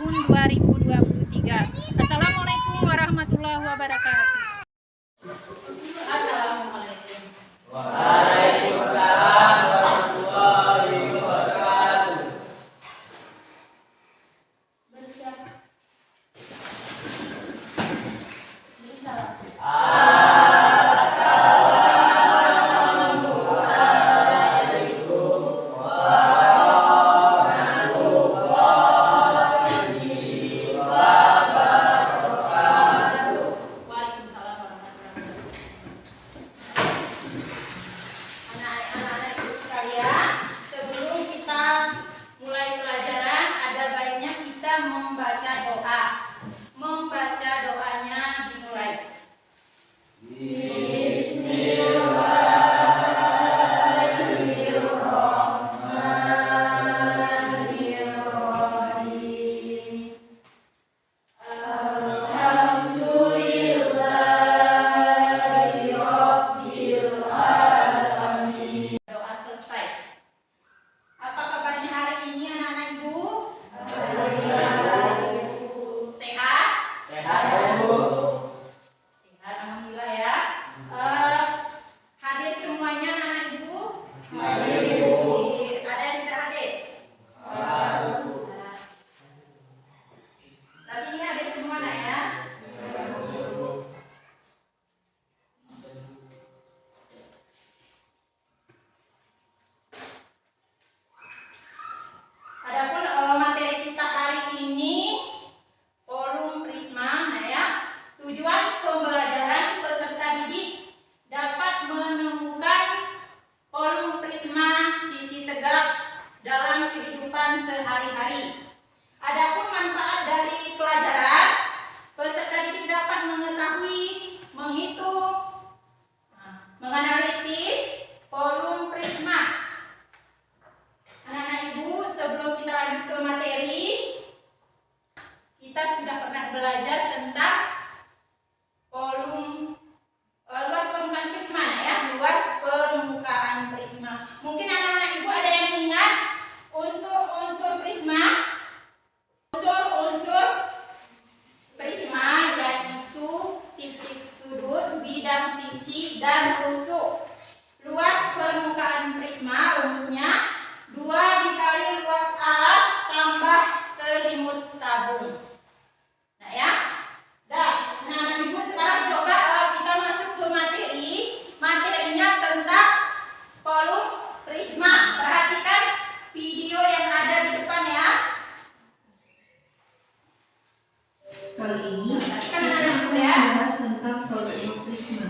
tahun 2023. Assalamualaikum warahmatullahi wabarakatuh. Assalamualaikum. Waalaikumsalam warahmatullahi wabarakatuh. Anak-anak ibu sekalian, sebelum kita mulai pelajaran, ada baiknya kita membaca doa. Membaca doanya dimulai. Doa selesai. Apa kabarnya hari ini anak-anak ibu? Sehat? Sehat, Bu. Sehat, alhamdulillah ya. Hadir semuanya anak-anak ibu? Hadir, Bu. Ada yang tidak hadir? Hadir. Tadi ini hadir semua nak ya? Adapun materi kita hari ini forum Prisma, nah ya. Tujuan pembelajaran peserta didik dapat menemukan forum Prisma sisi tegak dalam kehidupan sehari-hari. Adapun manfaat dari pelajaran, peserta didik dapat mengetahui, menghitung, menganalisis forum Prisma. Anak-anak ibu, sebelum kita lanjut ke materi, kita sudah pernah belajar tentang luas permukaan prisma ya, luas permukaan prisma. Mungkin anak-anak ibu ada yang ingat unsur-unsur prisma? Unsur-unsur prisma yaitu titik sudut, bidang sisi, dan rusuk. Luas permukaan prisma rumusnya 2 dikali luas alas tambah selimut tabung. Nah ya. Dan anak-anak ibu sekarang coba kita masuk ke materi. Materinya tentang volume prisma. Perhatikan video yang ada di depan ya. Kali ini kita Perhatikan anak-anak akan ibu ya. membahas tentang volume prisma.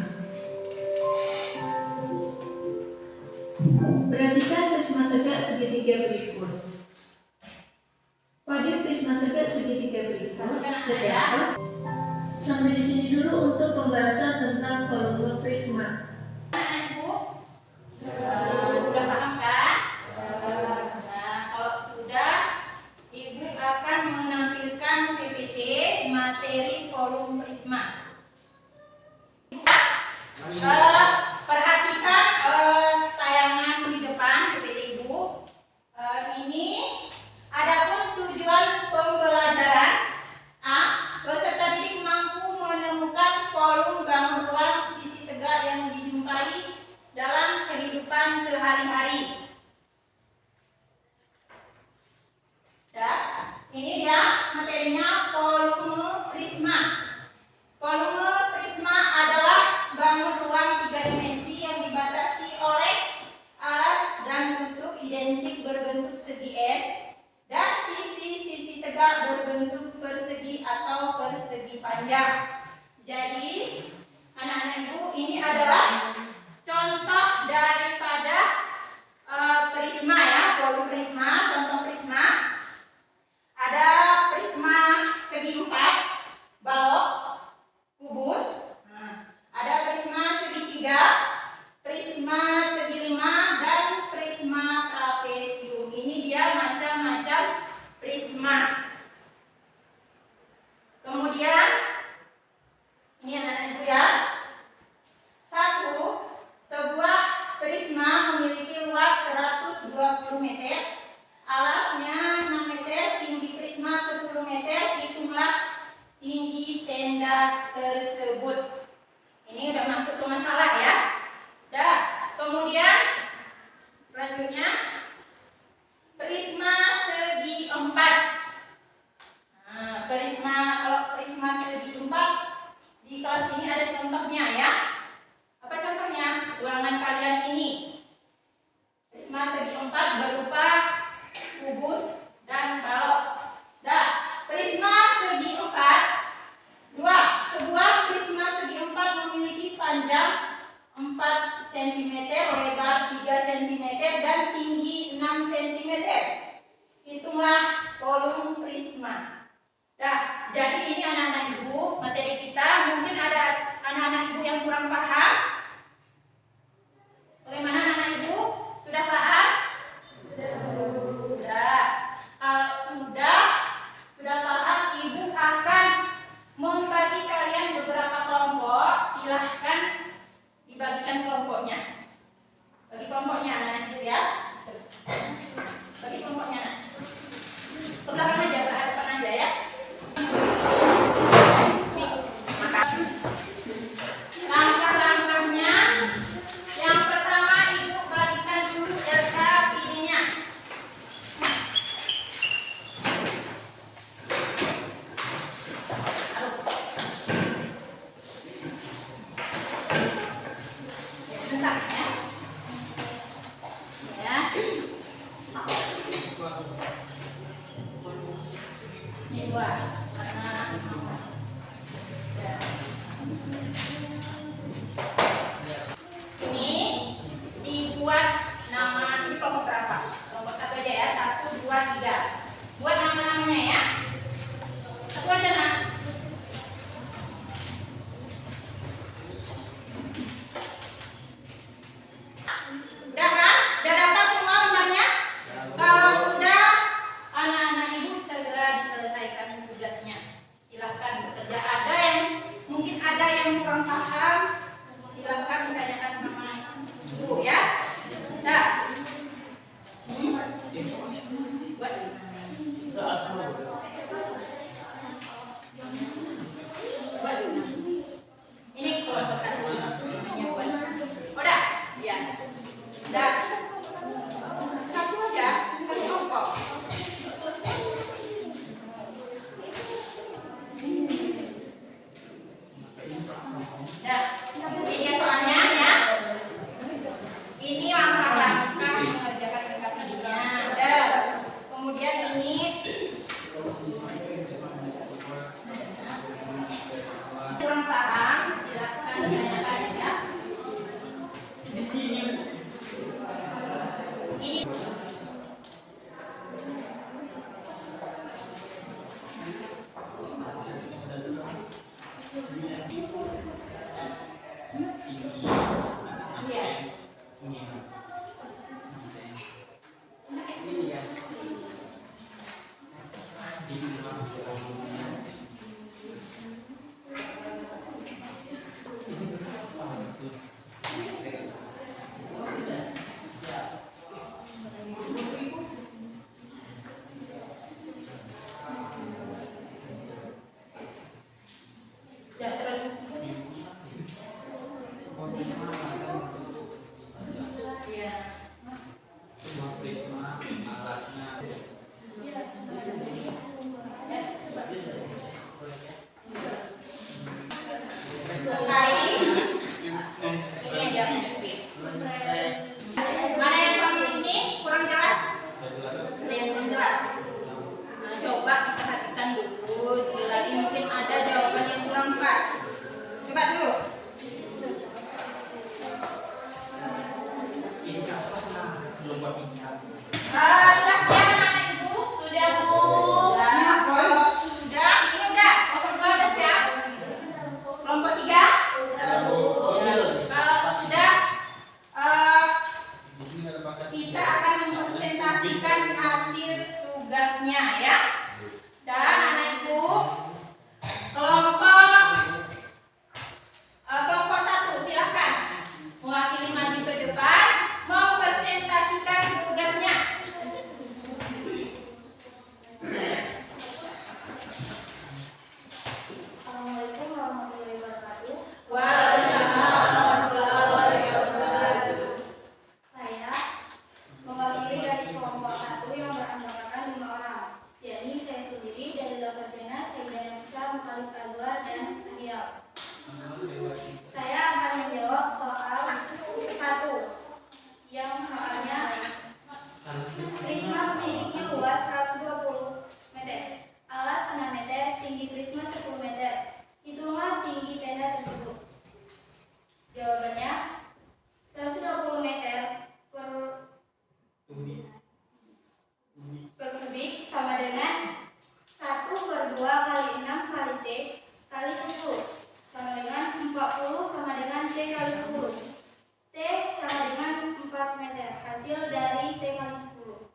Perhatikan prisma tegak segitiga berikut. Pada prisma tegak segitiga berikut terdapat. Sampai di sini dulu untuk pembahasan tentang volume prisma. Anak-anak ibu sudah paham kan? Nah, kalau sudah, ibu akan menampilkan PPT materi volume prisma. Perhatikan tayangan di depan PPT ibu. Ini adapun tujuan pembelajaran A. Peserta didik mampu menemukan volume bangun ruang sisi tegak yang dijumpai dalam kehidupan sehari-hari. Ya, ini dia materinya volume prisma. Volume prisma adalah bangun ruang 3 dimensi yang dibatasi oleh alas dan kutub identik berbentuk segi N dan sisi-sisi tegak berbentuk persegi atau persegi panjang. Jadi, anak-anak ibu, ini adalah contoh daripada prisma ya, volume prisma, contoh prisma. Ada prisma segi 4, balok, kubus. Ada prisma segi 3, prisma segi 5, dan prisma trapesium. Ini dia macam-macam prisma. Kemudian ini anak-anak ibu ya. 1 tersebut. Ini udah masuk ke masalah ya. Dah. Kemudian selanjutnya prisma segi 4. Nah, kalau prisma segi 4 di kelas ini ada contohnya ya. Apa contohnya? Ruangan kalian ini. Prisma segi 4 berupa kubus dan balok. Dah, prisma segi 4. Sebuah prisma segi 4 memiliki panjang 4 cm, lebar 3 cm, dan tinggi 6 cm. Hitunglah volume prisma. Dah, jadi ini anak-anak ibu, materi kita. Mungkin ada anak-anak ibu yang kurang paham. Bagaimana anak-anak ibu? Sudah paham? Sudah. Kalau sudah paham, ibu akan membagi kalian beberapa kelompok. Silahkan dibagikan kelompoknya. Bagi kelompoknya anak-anak ibu ya. Bagi kelompoknya anak. Ke belakang aja, ke depan aja ya. Langkah-langkahnya, yang pertama ibu bagikan dulu LKPD-nya. Ya, sebentar ya. Ya. Ini 2 karena ini dibuat nama. Ini kelompok berapa? Kelompok 1 aja ya. 1, 2, 3. Buat nama-namanya ya. 1 aja nak. Udah kan? Udah dapat semua lembarnya? Kalau sudah, anak-anak ibu segera diselesaikan tugasnya. Silahkan bekerja. Mungkin ada yang kurang paham, silahkan ditanyakan sama ibu ya. Dah. Buat. Ini kelompok 1. Udah? Iya. Dah. 1 aja, kan kelompok. Dah. Ini dia soalnya ya. Ini langkah-langkah mengerjakan LKPD-nya. Dah. Kemudian ini kurang paham, silakan ditanyakan ya. Ini ya terus. dan serial. Saya akan menjawab soal 1 yang soalnya prisma memiliki luas 120 meter, alas 6 meter, tinggi prisma 10 meter. Hitunglah tinggi tenda tersebut. Jawabannya 120 meter per kubik sama dengan 1/2 kali 6 kali T kali 10 sama dengan 40 sama dengan T kali 10. T sama dengan 4 meter. Hasil dari T kali 10.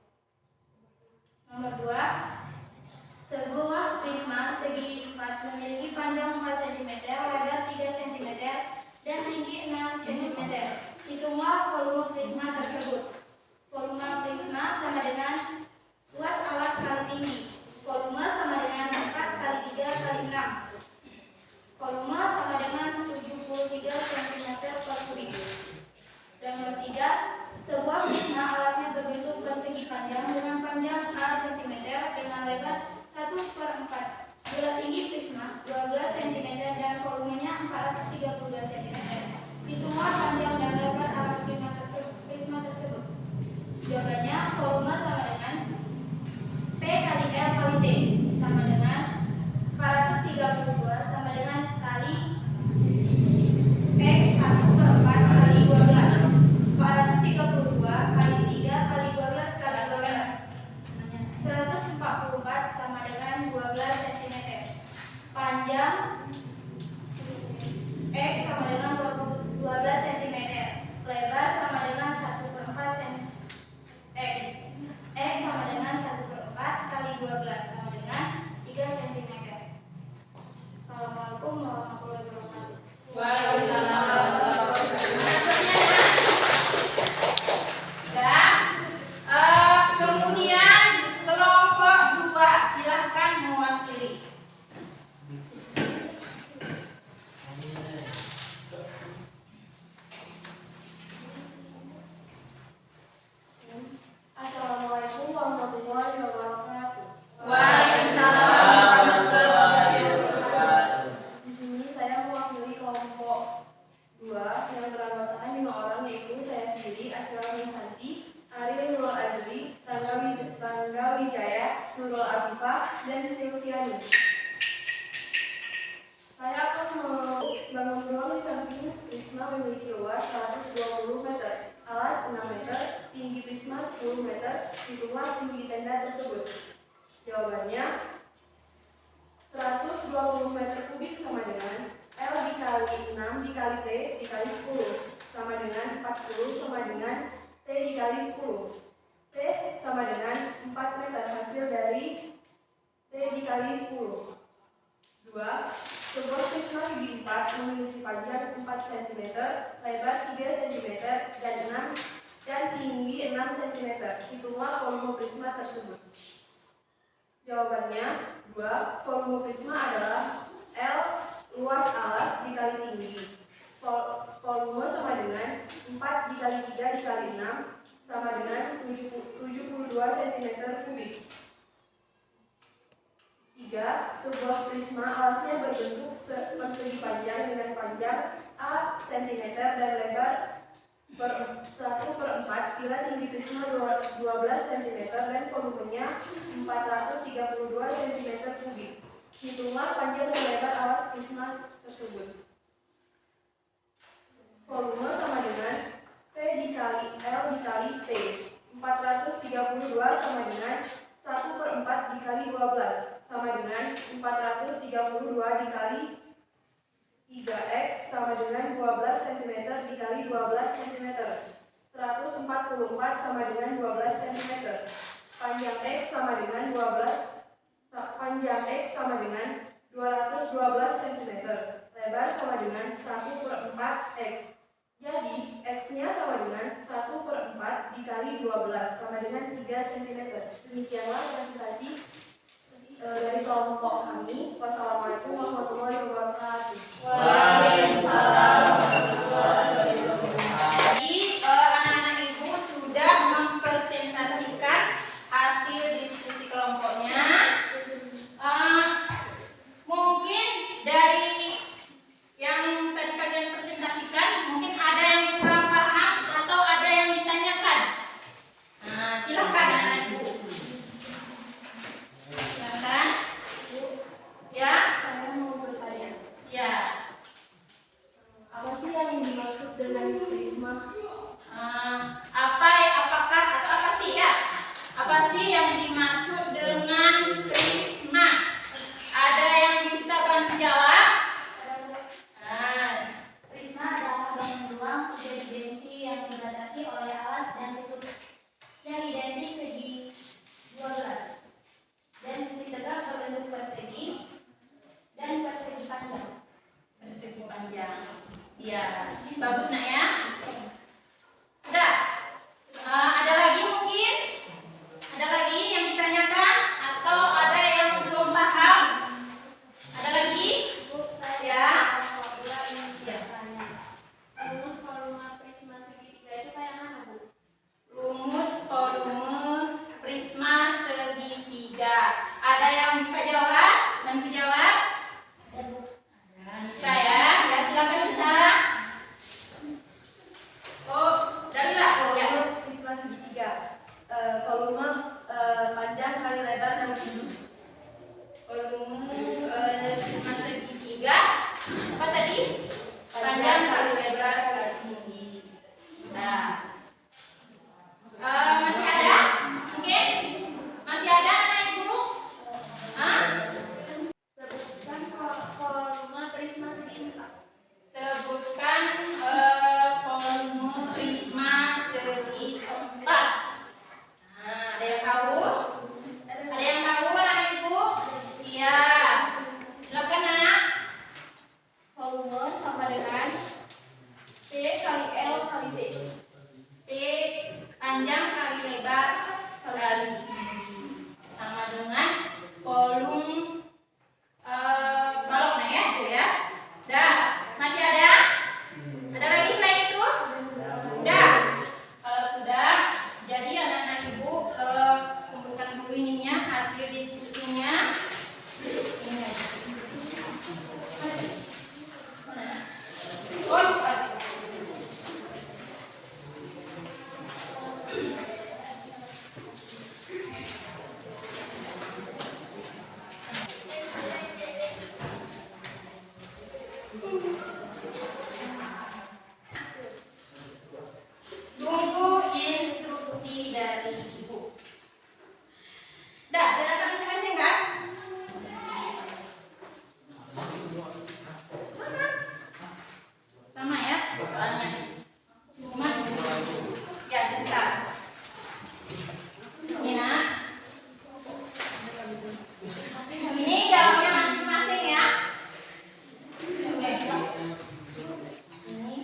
Nomor 2. Sebuah prisma segi 4 memiliki panjang 4 cm, lebar 3 cm, dan tinggi 6 cm. Hitunglah volume prisma tersebut. Volume prisma sama dengan luas alas kali tinggi. Volume sama dengan 4 kali 3 kali 6. Volume sama dengan 73 cm per kubik. Dan nomor 3, sebuah prisma alasnya berbentuk persegi panjang dengan panjang A cm dengan lebar 1/4. Bila tinggi prisma 12 cm dan volumenya 432 cm. Hitunglah panjang dan lebar alas prisma tersebut. Jawabannya volume sama dengan P kali L kali T sama dengan 432 sama dengan kali X 1/4 kali 12. 432 kali 3 kali 12 kali 12. 144 sama dengan 12 cm. Panjang X sama dengan 12 cm. Lebar sama dengan 1/4 cm. X sama dengan 1/4 kali 12 sama dengan 3 cm. Assalamualaikum warahmatullahi wabarakatuh. Waalaikumsalam warahmatullahi wabarakatuh. Kemudian kelompok 2 silahkan mewakili. Assalamualaikum warahmatullahi wabarakatuh. Waalaikumsalam warahmatullahi wabarakatuh. Di sini saya mewakili kelompok 2 yang beranggotakan 5 orang, yaitu saya sendiri, Asra Misanti, Ari Nurul Azri, Rangga Wijaya, Nurul Afifah, dan Silviani. Saya akan membangun ruang di samping prisma memiliki luas 120 meter, alas 6 meter, tinggi prisma 10 meter. Hitunglah tinggi tenda tersebut. Jawabannya 120 meter kubik sama dengan L dikali 6 dikali T dikali 10 sama dengan 40 sama dengan T dikali 10. T sama dengan 4 meter. Hasil dari T dikali 10. 2. Sebuah prisma segi 4 memiliki panjang 4 cm, lebar 3 cm, dan tinggi 6 cm. Hitunglah volume prisma tersebut. Jawabannya 2. Volume prisma adalah L luas alas dikali tinggi. Volume sama dengan 4 dikali 3 dikali 6 sama dengan 72 cm kubik. 3. Sebuah prisma alasnya berbentuk persegi panjang dengan panjang A cm dan lebar 1/4 bila tinggi prisma 12 cm dan volumenya 432 cm kubik. Hitunglah panjang dan lebar alas prisma tersebut. Volume sama dengan P dikali L dikali T. 432 sama dengan 1/4 dikali 12 sama dengan 432 dikali 3X sama dengan 12 cm dikali 12 cm. 144 sama dengan 12 cm. Panjang X sama dengan 212 cm. Lebar sama dengan 1/4 X. Jadi X-nya sama dengan 1/4 dikali 12 sama dengan 3 cm. Demikianlah presentasi dari kelompok kami. Wassalamualaikum warahmatullahi wabarakatuh. Waalaikumsalam warahmatullahi wabarakatuh. Jadi anak-anak ibu sudah mempresentasikan hasil diskusi kelompoknya. Mungkin dari Iya, bagus nak ya. Sudah. Ada lagi mungkin? Ada lagi yang ditanyakan atau ada yang belum paham? Ada lagi? Ya. Rumus volume prisma segitiga itu kayak mana, Bu? Rumus volume prisma segitiga. Ada yang bisa jawab? Bantu jawab. Bisa ya? Ya silakan bisa. Oh, Dalila. Ya. Volume prisma segitiga. Volume panjang kali lebar kali tinggi. Volume prisma segitiga. Apa tadi? Panjang kali lebar kali tinggi. Nah. Masih ada? Oke? Masih ada anak ibu? Hah? Sebutkan volume prisma segitiga. Sebutkan volume prisma segitiga. Nah, ada yang tahu? Ada yang tahu anak ibu? Iya. Silakan nak. Volume sama dengan P kali L kali T. P panjang kali lebar kali tinggi sama dengan volume baloknya ya, Bu ya. Dah, masih ada? Ada lagi selain itu? Udah. Kalau sudah, jadi anak-anak ibu kumpulkan dulu ininya, hasil diskusinya. Ini aja. Mana? Oh, pas. Tunggu instruksi dari ibu. Dah, data masing-masing kan? Sama ya soalnya. Cuma ya sebentar. Ini nak. Ini jawabnya masing-masing ya. Oke. Ini.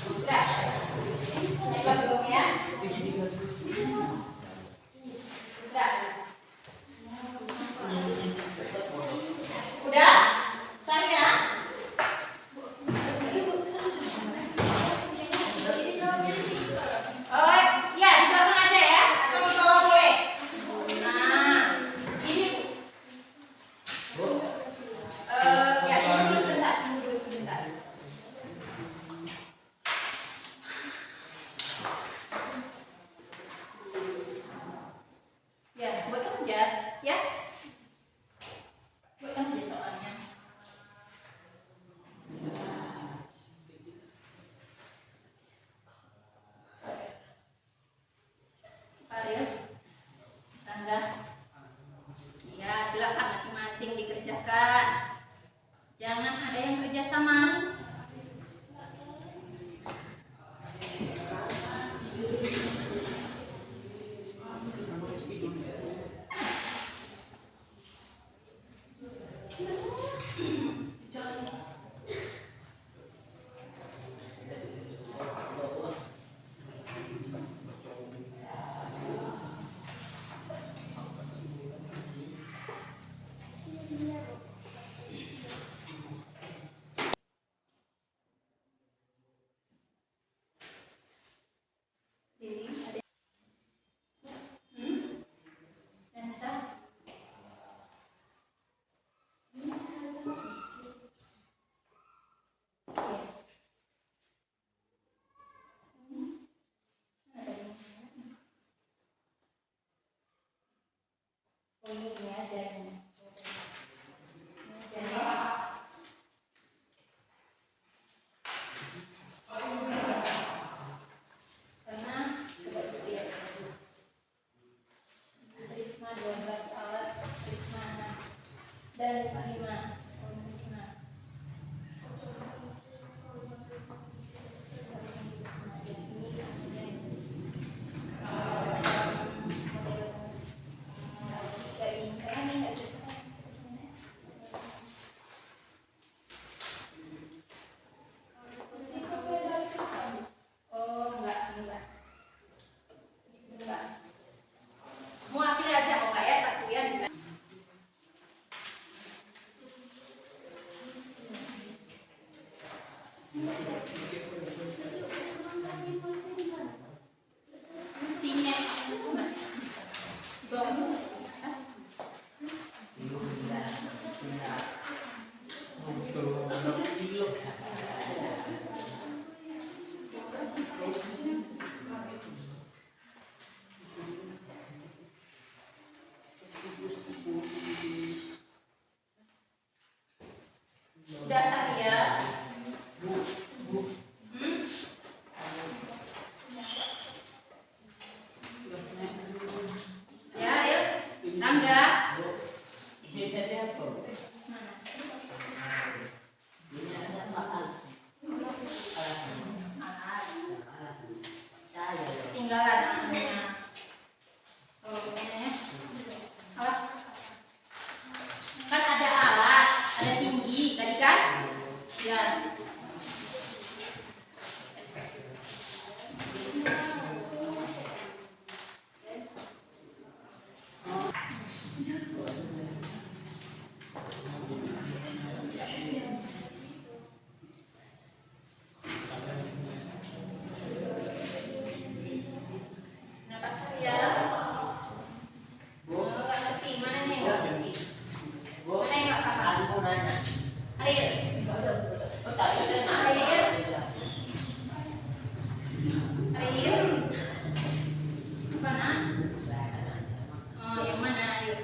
Udah. Coba belum ya? Udah. Udah? Saya? Oh, ya di belakang aja ya, atau di bawah boleh. Nah, ini. Ya tunggu dulu sebentar, tunggu dulu sebentar. Ya, buat kerja, ya. Buat kerja soalnya. Ariel, Rangga. Ya, silakan masing-masing dikerjakan. Jangan ada yang kerja sama. Jadi ada Dansa. Oh, ini aja ini. Karena Prisma 12 alas, Prisma 6 dan 5 Prisma. Ini ketinggalan namanya. Ya. Alas. Kan ada alas, ada tinggi tadi kan? Ya. Napas ya. Nggak ngerti, mana nih nggak ngerti? Mana yang nggak paham? Ariel. Ariel. Mana? Oh, yang mana? Ayo.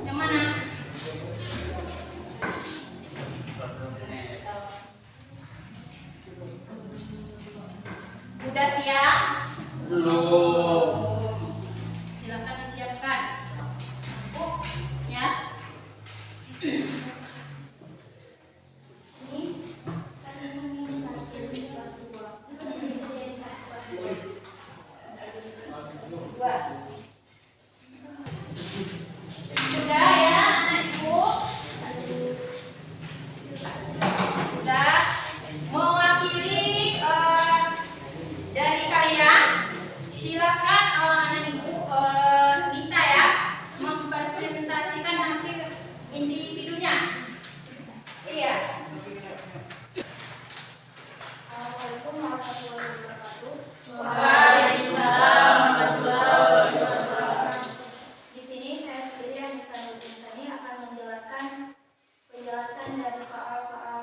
Yang mana? Udah siap? Belum. Silakan disiapkan. Ya. Ini kan ini 1, 2. Ini bisa jadi 1, 2. Sudah ya, anak ibu. Sudah. Mewakili dari kalian, silakan anak ibu Nisa ya mempresentasikan hasil individunya. Iya. Assalamualaikum warahmatullahi wabarakatuh. Waalaikumsalam warahmatullahi wabarakatuh. Di sini saya sendiri Anissa Nurdinsani akan menjelaskan penjelasan dari soal-soal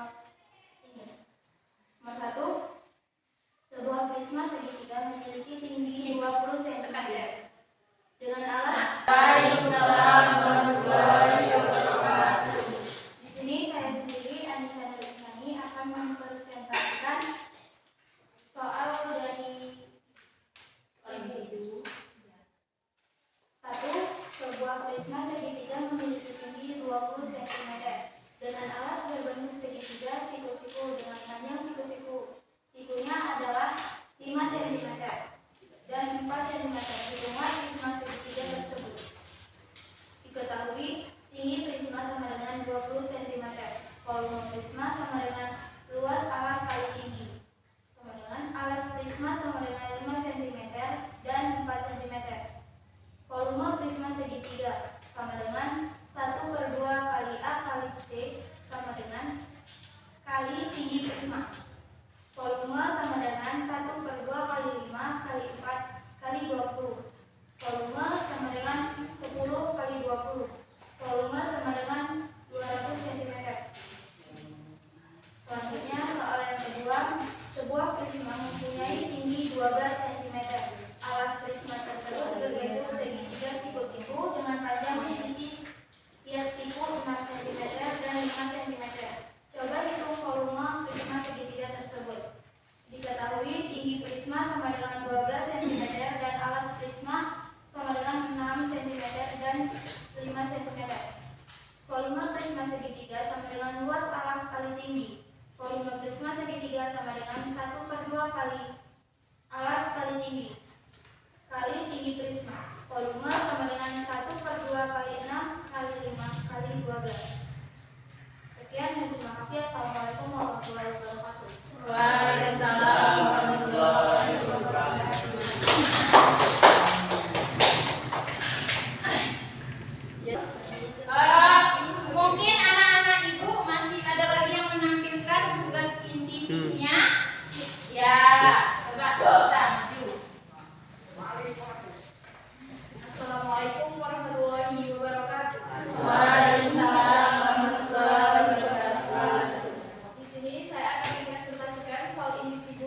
ini. Nomor 1, sebuah prisma segitiga memiliki tinggi 20 cm dengan alas. Waalaikumsalam warahmatullahi wabarakatuh. Di sini saya sendiri Anissa Nurdinsani akan mempresentasikan soal dari individu. 1. Sebuah prisma segitiga memiliki tinggi 20 cm dengan alas berbentuk segitiga siku-siku dengan panjang siku-siku. Sikunya adalah 5 cm dan 4 cm. Hitungan prisma segitiga tersebut. Diketahui tinggi prisma sama dengan 20 cm. Volume prisma sama dengan luas alas kali tinggi. Sama dengan alas prisma sama dengan 5 cm dan 4 cm. Volume prisma segitiga sama dengan 1/2 kali A kali T sama dengan kali tinggi prisma. Volume sama dengan 1/2 kali 5 kali 4 kali 20. Volume sama dengan 10 kali 20. Volume sama dengan 200 cm. Selanjutnya soal yang kedua, sebuah prisma mempunyai tinggi 12 cm. Alas prisma tersebut berbentuk segitiga siku-siku dengan panjang sisi tiap siku 4 cm dan 5 cm. Coba hitung volume prisma segitiga tersebut. Diketahui tinggi prisma sama dengan 12 cm dan alas prisma sama dengan 6 cm dan 5 cm. Volume prisma segitiga sama dengan luas alas kali tinggi. Volume prisma segitiga sama dengan 1/2 kali alas kali tinggi kali tinggi prisma. Volume sama dengan 1/2 kali 6 kali 5 kali 12. Sekian dan terima kasih. Assalamualaikum warahmatullahi wabarakatuh. Waalaikumsalam warahmatullahi wabarakatuh. Mungkin anak-anak ibu masih ada lagi yang menampilkan tugas individunya. Ya, coba bisa maju. Assalamualaikum warahmatullahi wabarakatuh. Waalaikumsalam warahmatullahi wabarakatuh. Di sini saya akan mempresentasikan soal individu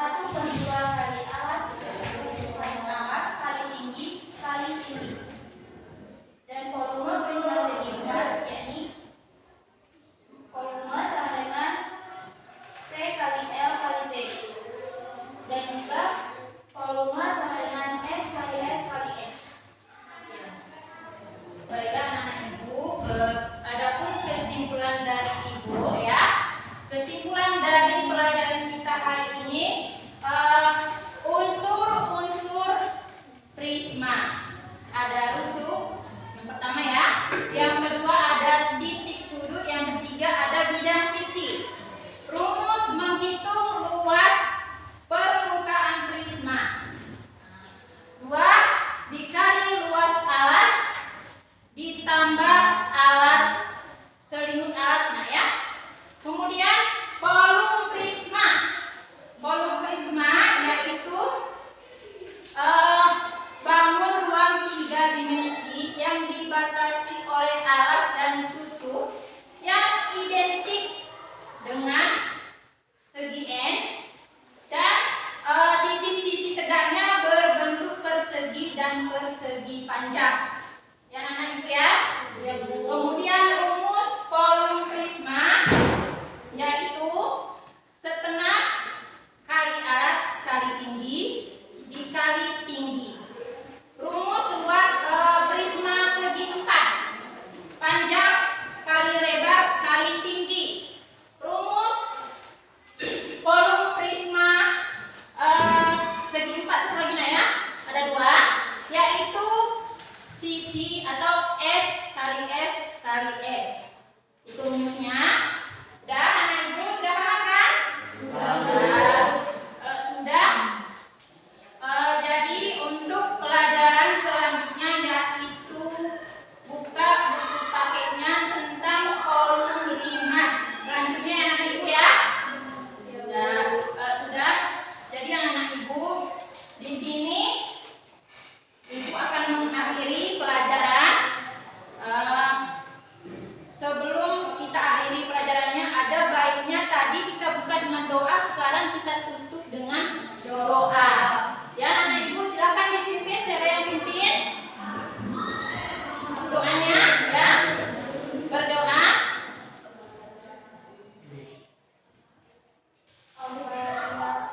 1/2 kali alas kali tinggi kali tinggi. Dan volume prisma segi 4 yakni volume sama dengan P kali L kali T. Dan juga volume sama dengan S kali S kali S. Baiklah anak-anak ibu, adapun kesimpulan dari ibu ya. Kesimpulan dari pelajaran kita hari ini, unsur-unsur prisma. Ada rusuk, yang pertama ya. Yang kedua ada titik sudut, yang ketiga ada bidang sisi. Rumus menghitung luas permukaan prisma. 2 dikali luas alas ditambah alas selimut alas, nah ya. Kemudian volume prisma. Volume prisma yaitu bangun ruang 3 dimensi yang dibatasi oleh alas dan tutup yang identik dengan segi N dan sisi-sisi tegaknya berbentuk persegi dan persegi panjang. Ya anak-anak ibu ya. Kemudian rumus volume prisma yaitu setengah kali alas kali tinggi dikali tinggi. Rumus luas prisma segi 4, panjang kali lebar kali tinggi. Rumus volume prisma segi 4 satu lagi nah ya, ada 2 yaitu sisi atau S kali S kali S. Itu rumusnya. Udah anak ibu sudah paham kan? Sudah. Kalau sudah, jadi untuk pelajaran selanjutnya yaitu buka buku paketnya tentang volume limas. Selanjutnya ya anak ibu ya. Sudah. Kalau sudah, jadi anak ibu di sini ibu akan mengakhiri pelajaran. Sebelum kita akhiri pelajarannya, ada baiknya tadi kita buka dengan doa, sekarang kita tutup dengan doa. Ya anak ibu silakan dipimpin, siapa yang pimpin? Doanya ya. Berdoa. Allah